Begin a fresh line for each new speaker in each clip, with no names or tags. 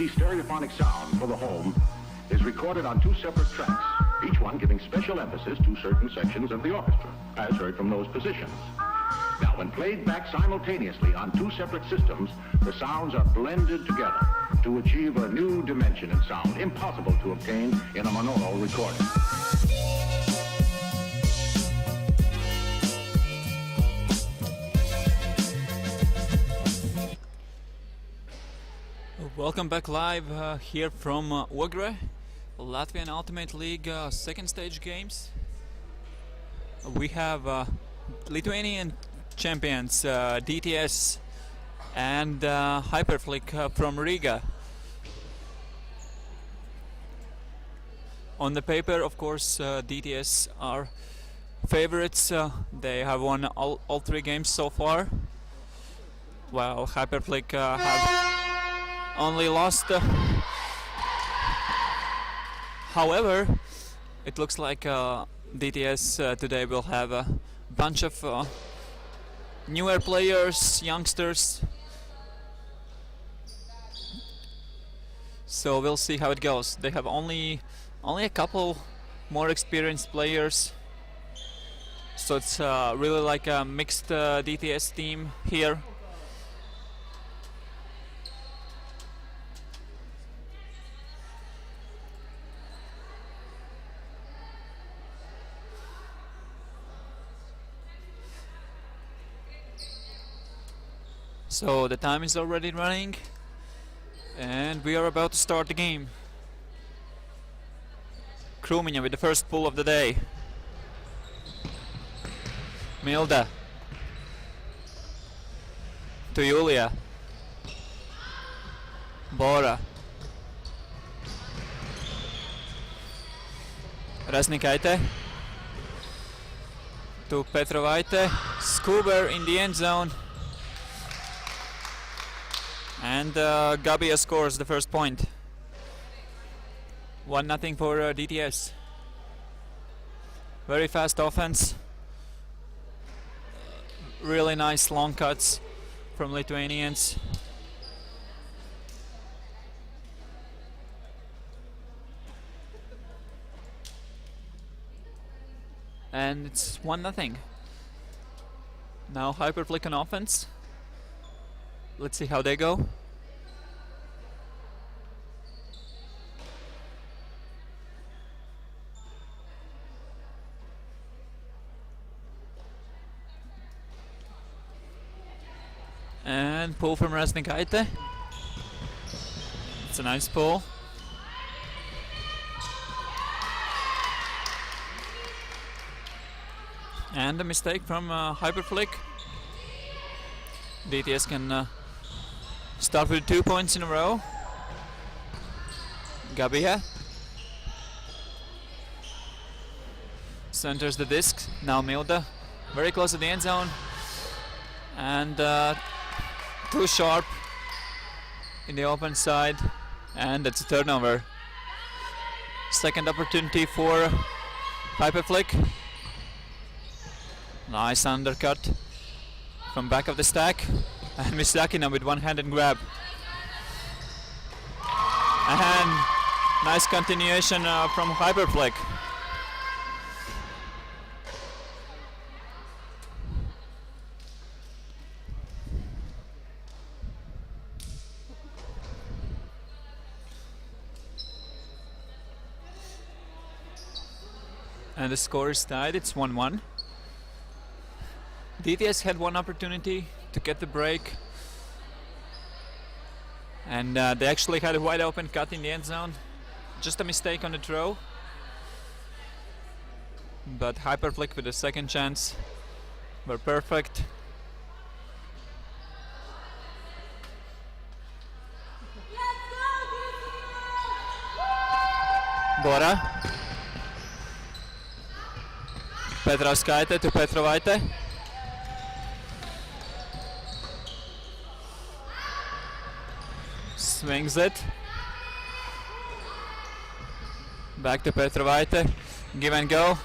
AC stereophonic sound for the home is recorded on two separate tracks, each one giving special emphasis to certain sections of the orchestra, as heard from those positions. Now, when played back simultaneously on two separate systems, the sounds are blended together to achieve a new dimension in sound, impossible to obtain in a monaural recording.
Welcome back live here from Ogre, Latvian Ultimate League second stage games. We have Lithuanian champions DTS and Hyperflick from Riga. On the paper, of course, DTS are favorites. They have won all three games so far, while Hyperflick have only lost. However, it looks like DTS today will have a bunch of newer players, youngsters. So we'll see how it goes. They have only a couple more experienced players. So it's really like a mixed DTS team here. So the time is already running and we are about to start the game. Krūmiņa with the first pull of the day. Milda to Julia. Bora. Rasnikaite to Petrovaite. Skuber in the end zone. And Gabija scores the first point. 1-0 for DTS. Very fast offense. Really nice long cuts from Lithuanians. And it's 1-0. Now Hyperflick on offense. Let's see how they go. And pull from Rasnikaite. It's a nice pull. And a mistake from Hyperflick. DTS can start with 2 points in a row. Gabija centers the disc. Now Milda, very close to the end zone, and too sharp in the open side, and it's a turnover. Second opportunity for Hyperflick. Nice undercut from back of the stack. And Misakina with one-handed grab. And nice continuation from Hyperflick. And the score is tied, it's 1-1. DTS had one opportunity to get the break, and they actually had a wide open cut in the end zone. Just a mistake on the throw, but Hyperflick with a second chance were perfect. Bora. Petrovskaite to Petrovaite. Swings it. Back to Petrovaite. Give and go.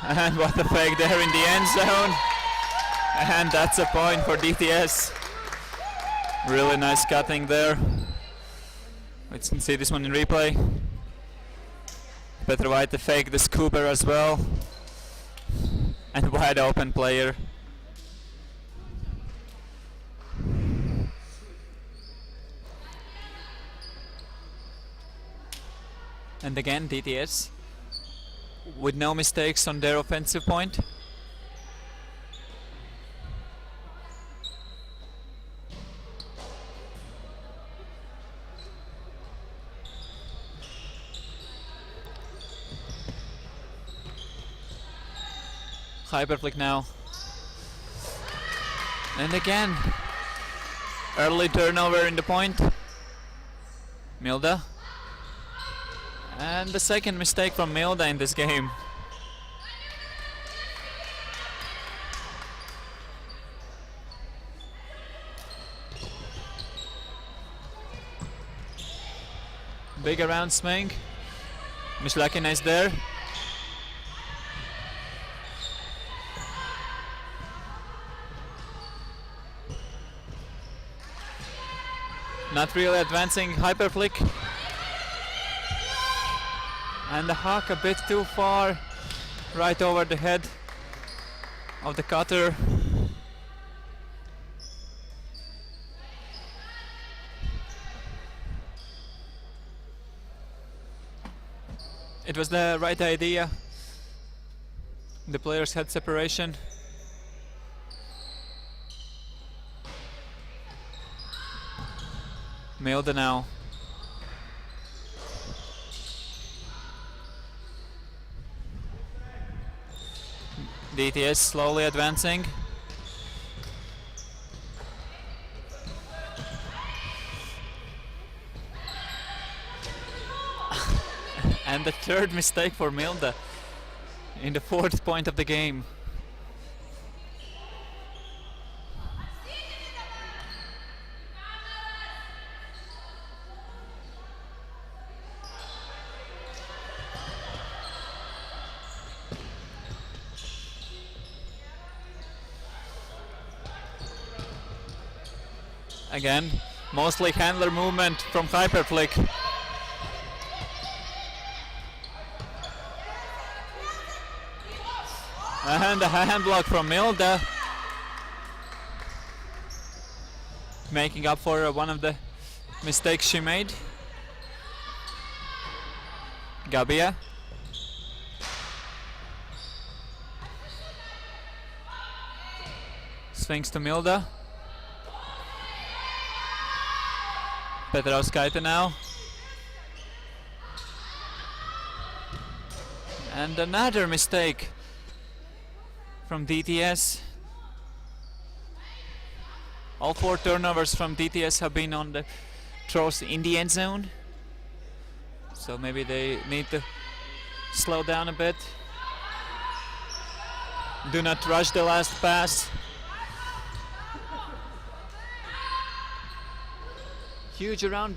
And what a fake there in the end zone. And that's a point for DTS. Really nice cutting there. Let's see this one in replay. Petr White fake the scooper as well. And wide open player. And again DTS with no mistakes on their offensive point. Hyperflick now. And again, early turnover in the point. Milda. And the second mistake from Milda in this game. Big around swing. Mishlakina is there. Not really advancing hyperflick. And the hook a bit too far, right over the head of the cutter. It was the right idea. The players had separation. Milda now. DTS slowly advancing. And the third mistake for Milda in the fourth point of the game. Again, mostly handler movement from hyperflick. And a hand block from Milda. Making up for one of the mistakes she made. Gabia. Swings to Milda. Petrovskaite now. And another mistake from DTS. All four turnovers from DTS have been on the throws in the end zone. So maybe they need to slow down a bit. Do not rush the last pass. Huge around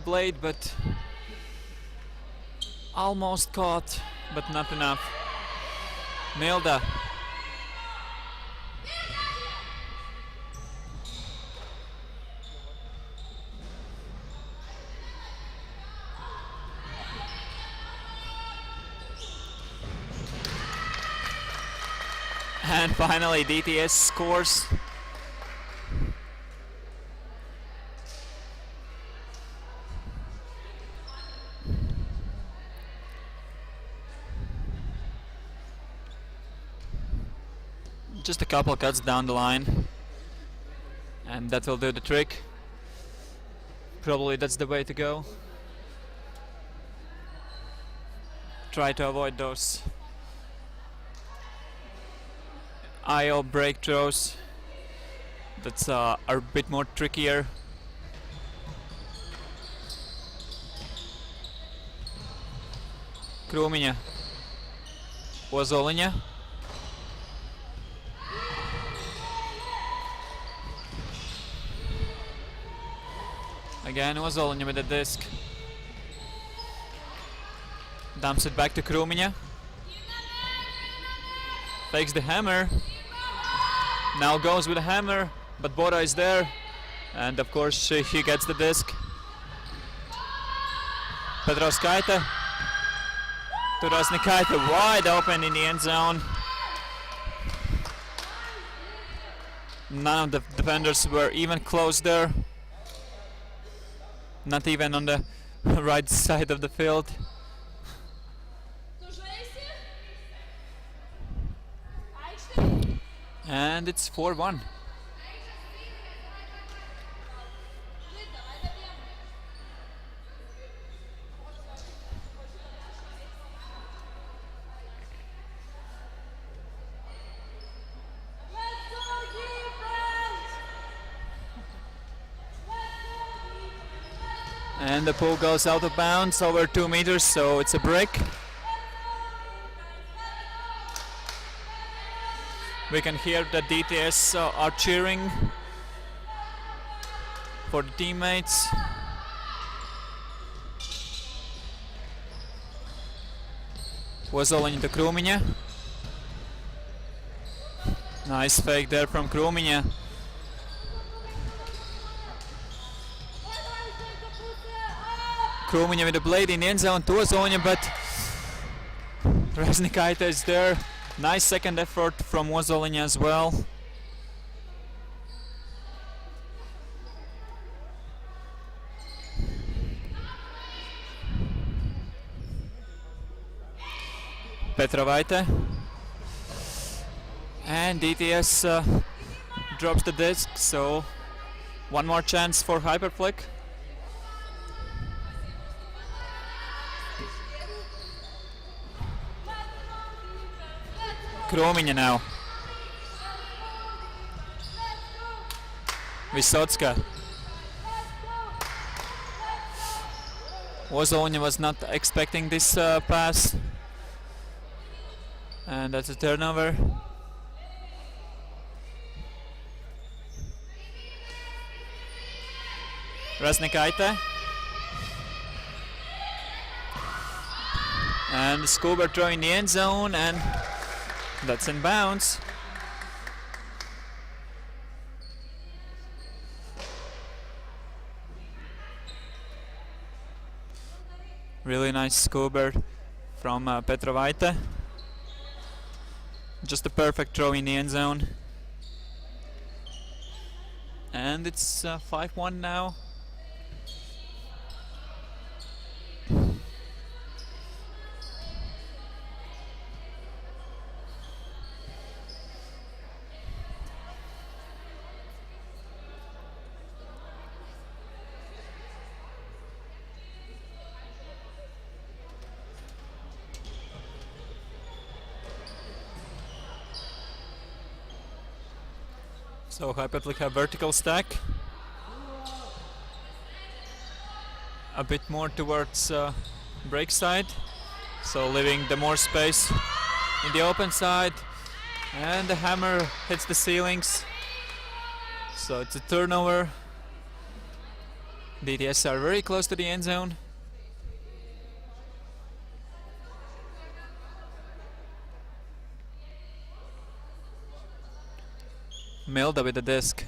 blade, but almost caught, but not enough. Milda. And finally DTS scores. Just a couple cuts down the line, and that will do the trick. Probably that's the way to go. Try to avoid those IO break throws. That's are a bit more trickier. Krūmiņa, Ozoliņa. Again, Ozoliņa with the disc. Dumps it back to Krūmiņa. Fakes the hammer. Now goes with a hammer, but Bora is there, and of course he gets the disc. Petrauskaite. Turasnikaite wide open in the end zone. None of the defenders were even close there. Not even on the right side of the field. And it's 4-1. And the pull goes out of bounds over 2 meters, so it's a break. We can hear the DTS are cheering for the teammates. Ozoliņa to Krūmiņa. Nice fake there from Krūmiņa. Krūmiņa with a blade in the end zone to Ozoliņa, but Resnikaite is there. Nice second effort from Ozoliņa as well. Petrovaite. And DTS drops the disc, so one more chance for Hyperflick. Krūmiņa now. Visocka. Ozoliņa was not expecting this pass. And that's a turnover. Rasnikaite. And Scuba throw in the end zone, and that's in bounds. Really nice scuba from Petrovaite. Just a perfect throw in the end zone. And it's 5-1 now. So Hyperflick have vertical stack. A bit more towards break side. So leaving the more space in the open side. And the hammer hits the ceilings. So it's a turnover. DTS are very close to the end zone. Milda with the disc.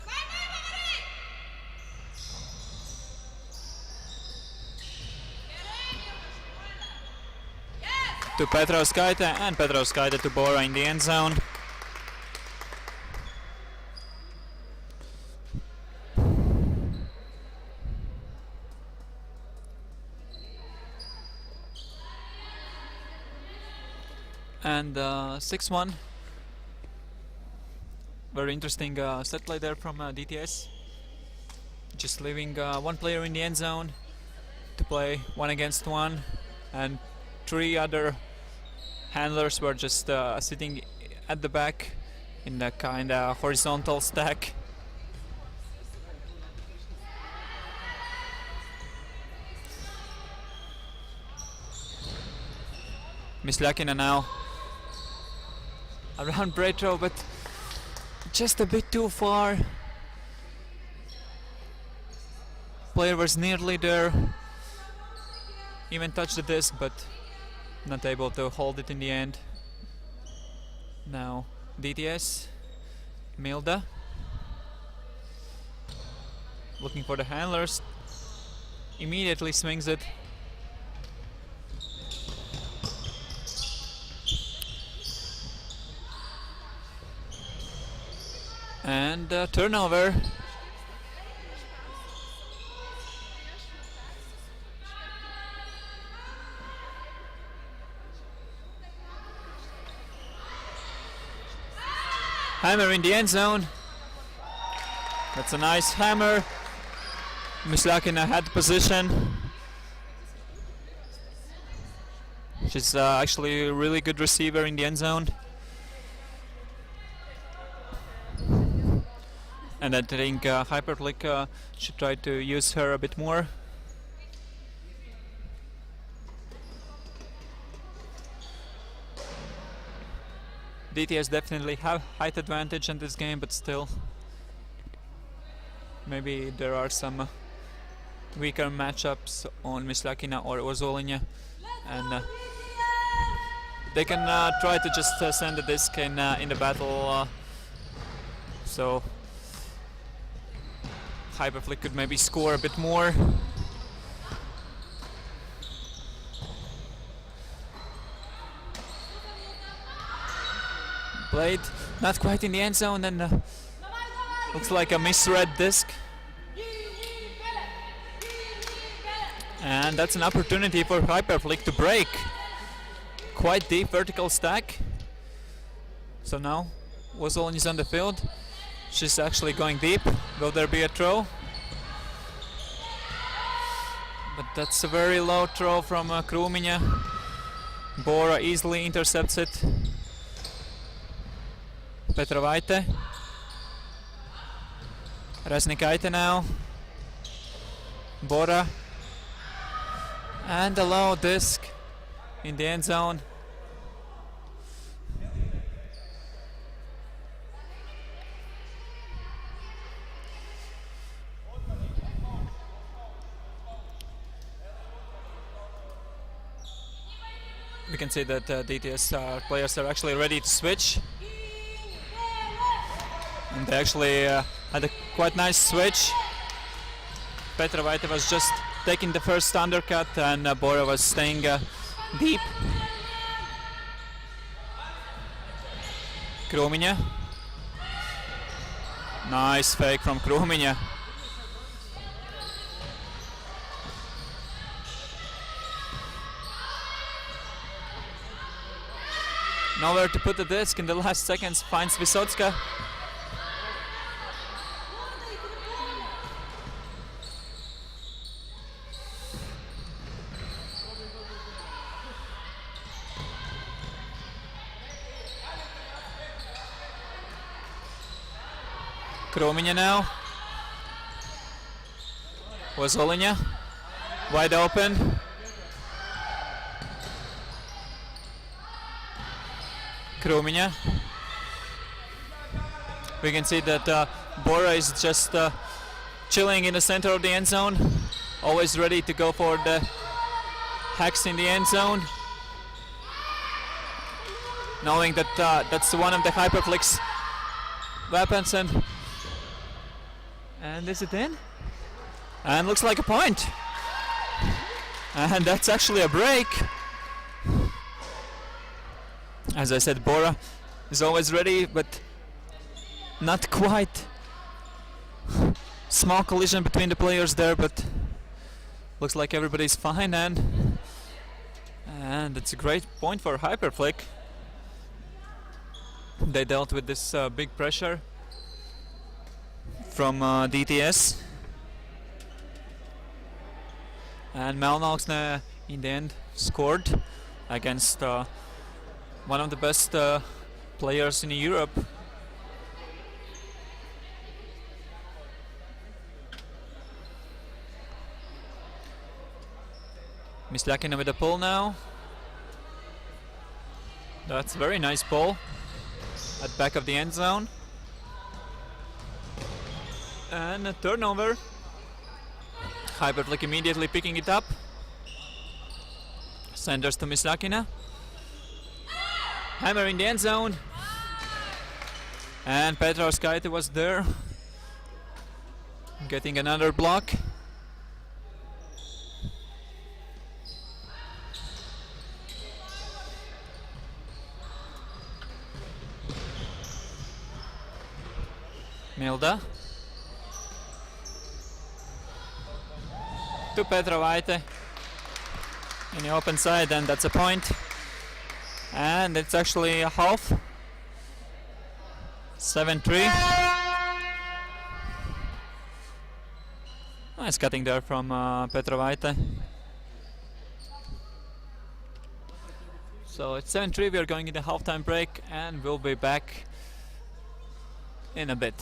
To Petrauskaite, and Petrauskaite to Bora in the end zone. And 6-1. Very interesting set play there from DTS. Just leaving one player in the end zone to play 1 against 1, and 3 other handlers were just sitting at the back in the kind of horizontal stack. Mislakina now around Bretro, but just a bit too far. Player was nearly there. Even touched the disc, but not able to hold it in the end. Now DTS Milda. Looking for the handlers. Immediately swings it. And turnover. Hammer in the end zone. That's a nice hammer. Myslakina had position. She's actually a really good receiver in the end zone. And I think Hyperflick should try to use her a bit more. DTS definitely have height advantage in this game, but still maybe there are some weaker matchups on Myslakina or Ozolinya, and they can try to just send the disc in the battle, so Hyperflick could maybe score a bit more. Blade not quite in the end zone, and looks like a misread disc. And that's an opportunity for Hyperflick to break. Quite deep vertical stack. So now Wozolin is on the field. She's actually going deep. Will there be a throw? But that's a very low throw from Krūmiņa. Bora easily intercepts it. Petrovaite. Resnikaite now. Bora. And a low disc in the end zone. We can see that DTS players are actually ready to switch. And they actually had a quite nice switch. Petrovaite was just taking the first undercut, and Bora was staying deep. Krūmiņa. Nice fake from Krūmiņa. Nowhere to put the disc in the last seconds, finds Visocka. Krūmiņa now. Wozoliņa. Wide open. Krūmiņa. We can see that Bora is just chilling in the center of the end zone. Always ready to go for the hacks in the end zone. Knowing that that's one of the Hyperflick's weapons, and is it in? And looks like a point. And that's actually a break. As I said, Bora is always ready, but not quite. Small collision between the players there, but looks like everybody's fine, and it's a great point for Hyperflick. They dealt with this big pressure from DTS, and Melnauksne in the end scored against one of the best players in Europe. Myslakina with a pull now. That's a very nice pull at back of the end zone. And a turnover. Hyperflick immediately picking it up. Senders to Myslakina. Hammer in the end zone. And Petros Kaite was there, getting another block. Milda to Petra Vaite in the open side, and that's a point. And it's actually a half. 7-3. Nice cutting there from Petra Vaite. So it's 7-3. We are going into halftime break, and we'll be back in a bit.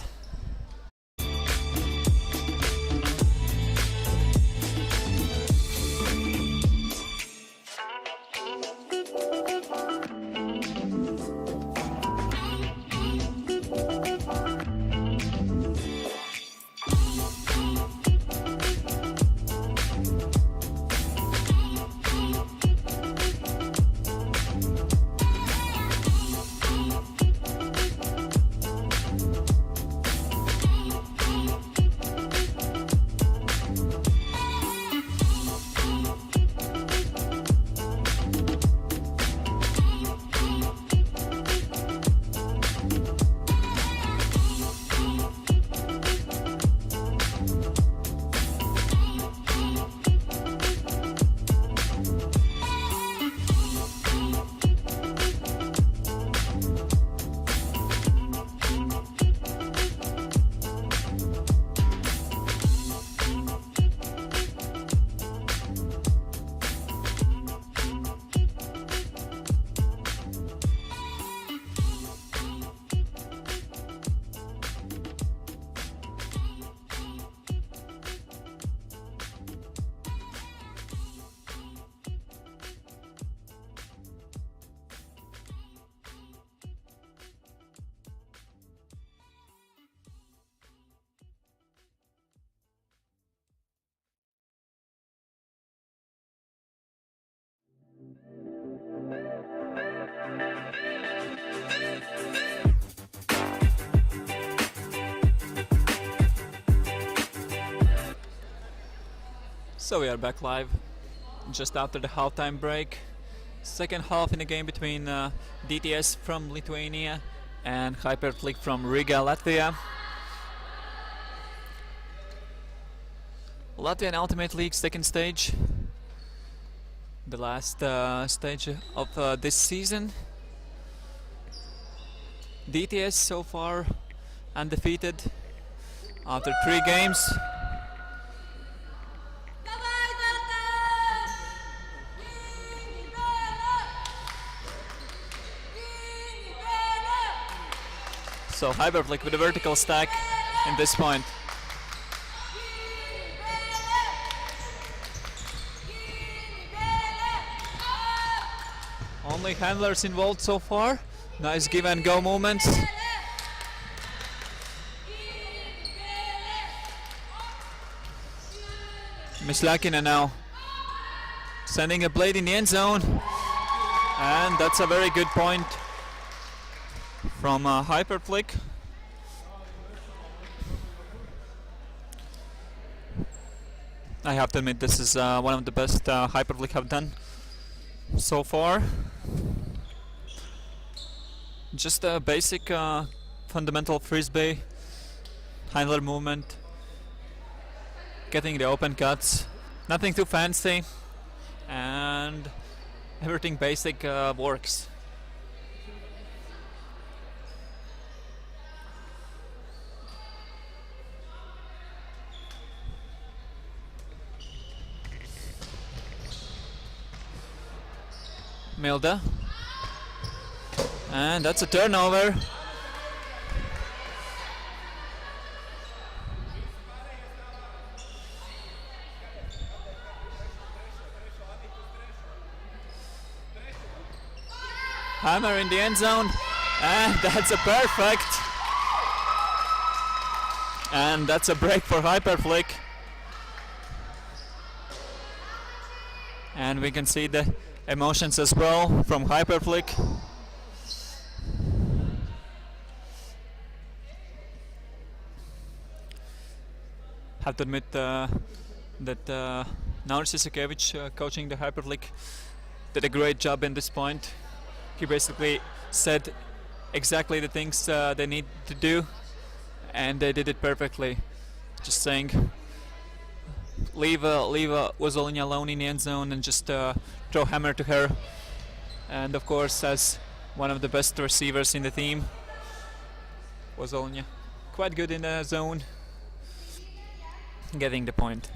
So we are back live just after the halftime break. Second half in the game between DTS from Lithuania and Hyperflick from Riga, Latvia. Latvian Ultimate League second stage. The last stage of this season. DTS so far undefeated after 3 games. So Hyperflick with a vertical stack in this point. Only handlers involved so far. Nice give and go movements. Mislakina now sending a blade in the end zone, and that's a very good point from Hyperflick. I have to admit, this is one of the best Hyperflick have done so far. Just a basic fundamental frisbee, handler movement, getting the open cuts, nothing too fancy, and everything basic works. Milda, and that's a turnover. Hammer in the end zone, and that's a perfect. And that's a break for Hyperflick. And we can see the emotions as well from Hyperflick. have to admit that Nauris Isakevich, coaching the Hyperflick, did a great job in this point. He basically said exactly the things they need to do, and they did it perfectly. Just saying, leave Ozoliņa alone in the end zone and just throw hammer to her. And of course, as one of the best receivers in the team, Ozoliņa quite good in the zone, getting the point.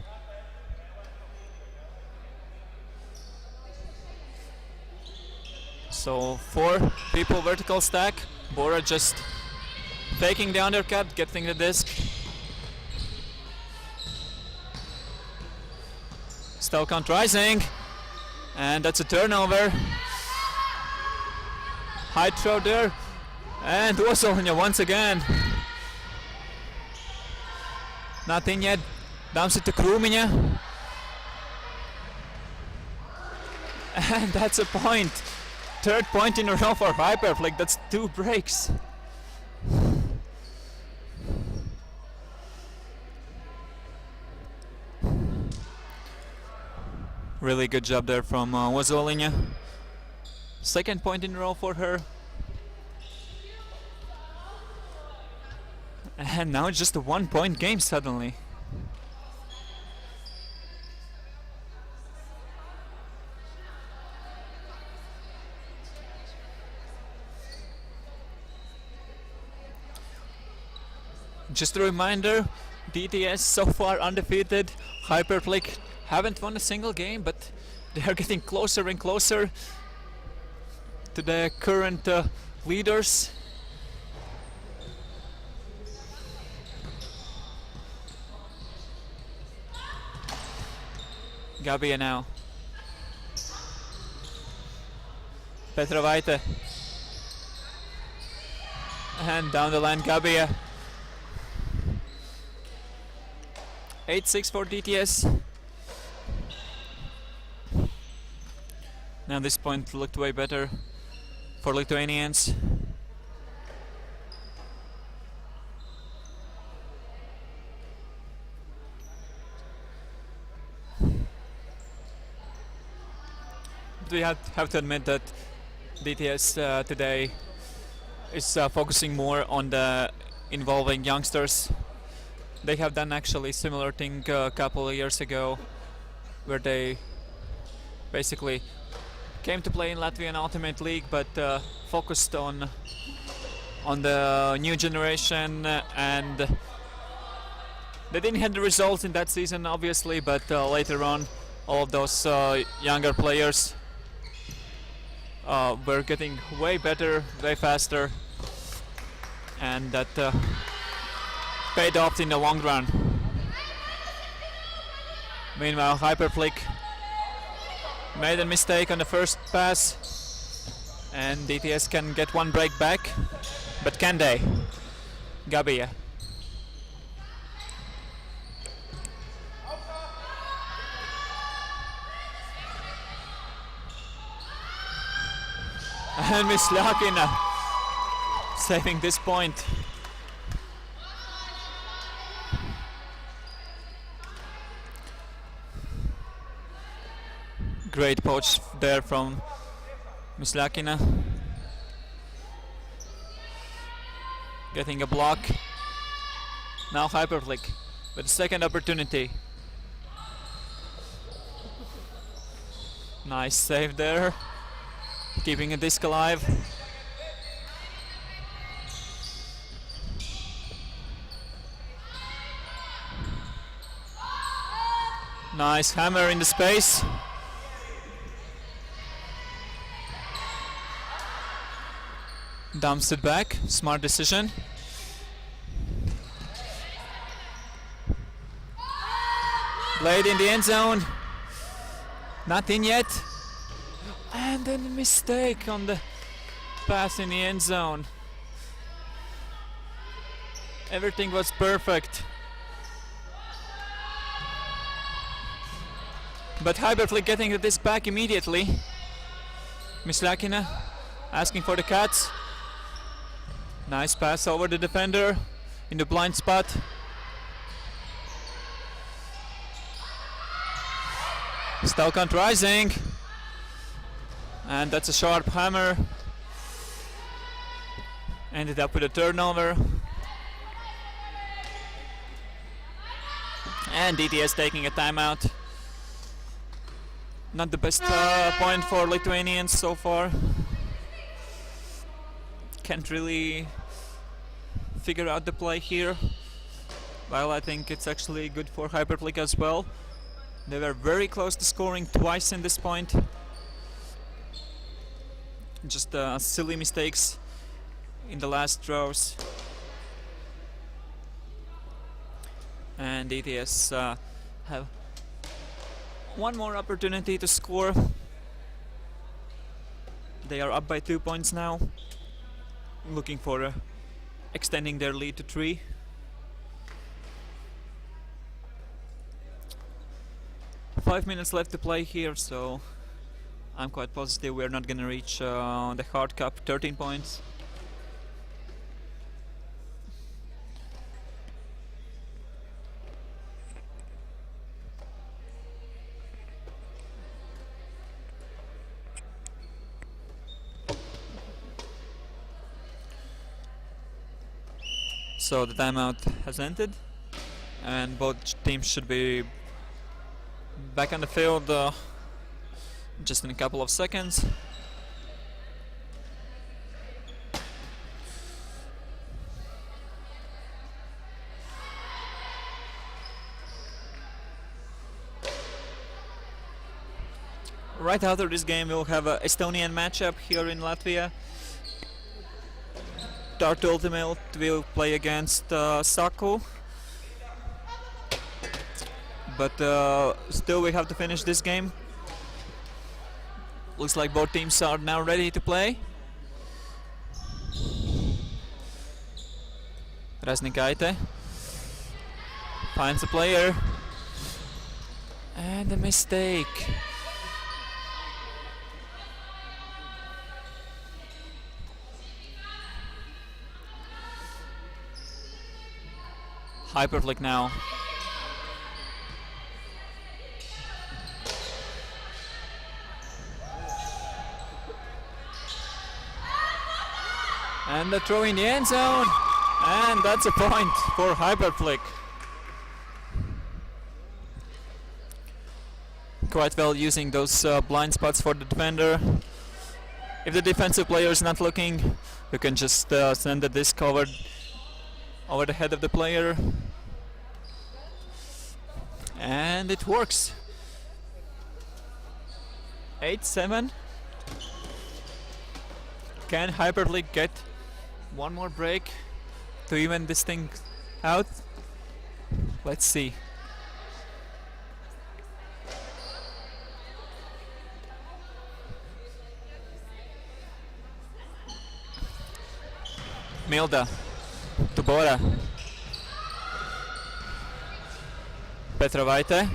So 4 people vertical stack. Bora just faking the undercut, getting the disc. Still count rising, and that's a turnover. High throw there, and Ozoliņa once again. Nothing yet. Dumps it to Krūmiņa. And that's a point. 3rd point in a row for Hyperflick. That's 2 breaks. Really good job there from Ozoliņa. 2nd point in a row for her. And now it's just a 1-point game suddenly. Just a reminder, DTS so far undefeated. Hyperflick haven't won a single game, but they are getting closer and closer to the current leaders. Gabija now. Petrovaite. And down the line, Gabija. 8-6 for DTS. Now this point looked way better for Lithuanians. We have to admit that DTS today is focusing more on the involving youngsters. They have done actually similar thing a couple of years ago, where they basically came to play in Latvian Ultimate League, but focused on the new generation, and they didn't have the results in that season, obviously, but later on, all of those younger players were getting way better, way faster, and that paid off in the long run. Meanwhile, Hyperflick made a mistake on the first pass, and DTS can get 1 break back, but can they? Gabija. And Mislakina saving this point. Great poach there from Mislakina. Getting a block. Now Hyperflick with a second opportunity. Nice save there. Keeping a disc alive. Nice hammer in the space. Dumps it back. Smart decision. Blade in the end zone. Not in yet. And then a mistake on the pass in the end zone. Everything was perfect. But Hyperflick getting the disc back immediately. Mislakina asking for the cuts. Nice pass over the defender in the blind spot. Stalkant rising. And that's a sharp hammer. Ended up with a turnover. And DTS taking a timeout. Not the best point for Lithuanians so far. Can't really figure out the play here. While I think it's actually good for Hyperflick as well. They were very close to scoring twice in this point. Just silly mistakes in the last throws. And DTS have one more opportunity to score. They are up by 2 points now. Looking for extending their lead to 3. Five minutes left to play here, so I'm quite positive we're not gonna reach the hard cap, 13 points. So the timeout has ended, and both teams should be back on the field just in a couple of seconds. Right after this game we'll have an Estonian matchup here in Latvia. Tartu Ultimate will play against Saku. But still we have to finish this game. Looks like both teams are now ready to play. Rasnikaite finds a player. And a mistake. Hyperflick now. And the throw in the end zone. And that's a point for Hyperflick. Quite well using those blind spots for the defender. If the defensive player is not looking, you can just send the disc over the head of the player. And it works. 8-7. Can Hyperflick get one more break to even this thing out? Let's see. Milda to Bora. Petrovaite.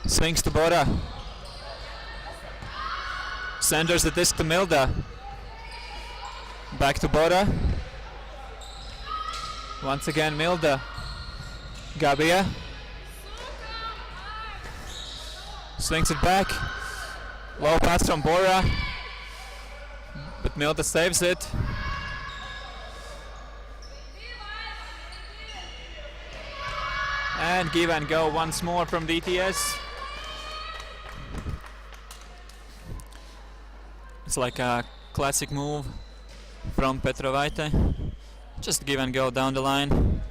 Swings to Bora. Senders the disc to Milda. Back to Bora. Once again Milda. Gabia. Swings it back. Low pass from Bora. But Milda saves it. And give and go once more from DTS. It's like a classic move from Petrovaite. Just give and go down the line.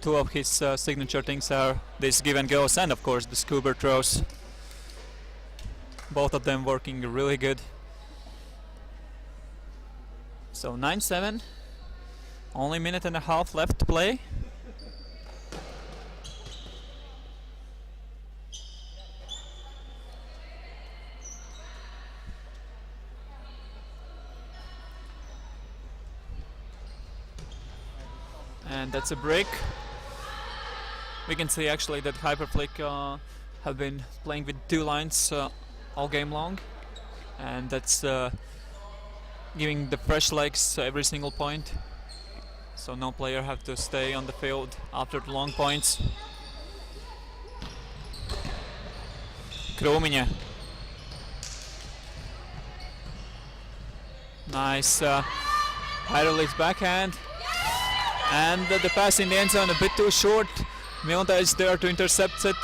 Two of his signature things are these give and goes and of course the scuba throws. Both of them working really good. So 9-7. Only a minute and a half left to play. And that's a break. We can see actually that Hyperflick have been playing with two lines all game long, and that's giving the fresh legs every single point. so no player have to stay on the field after the long points. Krūmiņa. Nice high-release backhand. And the pass in the end zone a bit too short. Milda is there to intercept it.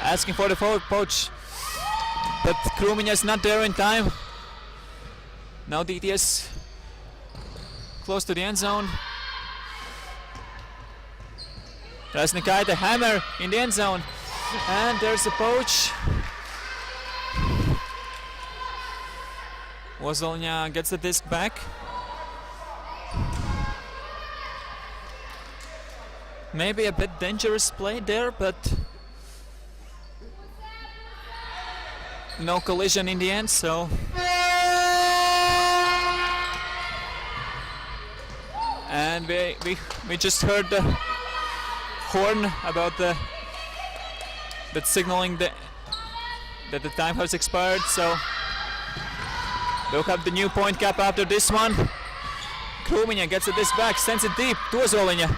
Asking for the forward poach. But Krūmiņa is not there in time. Now DTS close to the end zone. Rasnikaite hammer in the end zone. And there's a poach. Ozolņa gets the disc back. Maybe a bit dangerous play there, but no collision in the end, so and we just heard the horn about that signaling that the time has expired, so they'll have the new point cap after this one. Krūmiņa gets the disc back, sends it deep to Ozoliņa,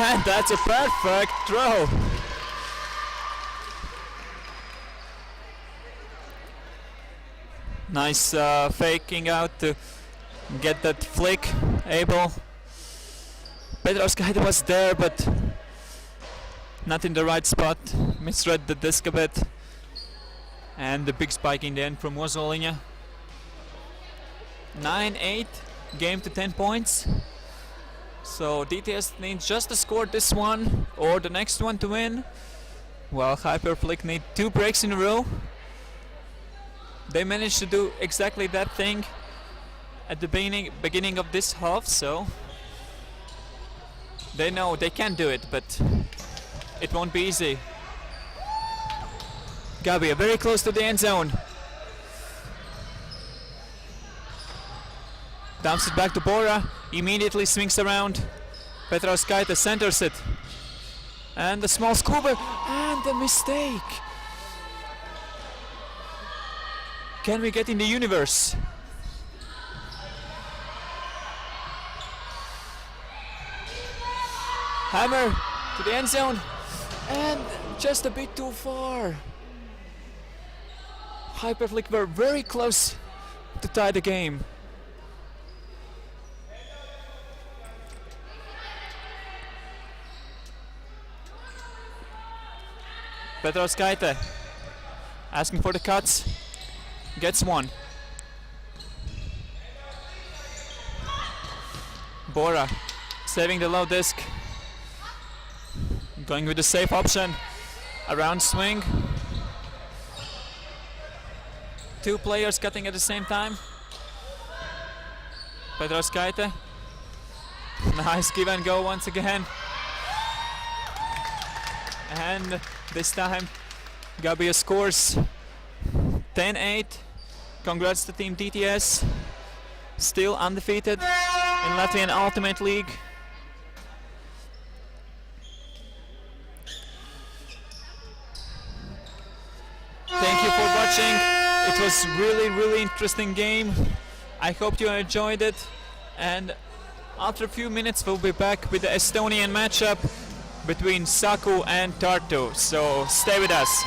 and that's a perfect throw. Nice faking out to get that flick. Able. Petrovskaite was there, but not in the right spot. Misread the disc a bit. And the big spike in the end from Ozoliņa. 9-8, game to 10 points. So DTS needs just to score this one or the next one to win. While Hyperflick need 2 breaks in a row. They managed to do exactly that thing at the beginning of this half, so they know they can do it, but it won't be easy. Gabi very close to the end zone. Dumps it back to Bora, immediately swings around. Petrovskaite centers it. And the small scuba, and the mistake. Can we get in the universe? Hammer to the end zone, and just a bit too far. Hyperflick were very close to tie the game. Petrovskaite asking for the cuts. Gets one. Bora saving the low disc. Going with the safe option. Around swing. 2 players cutting at the same time. Petrovskaite. Nice give and go once again. And this time Gabia scores 10-8. Congrats to Team DTS. Still undefeated in Latvian Ultimate League. Thank you for watching. It was really interesting game. I hope you enjoyed it. And after a few minutes we'll be back with the Estonian matchup between Saku and Tartu. So stay with us.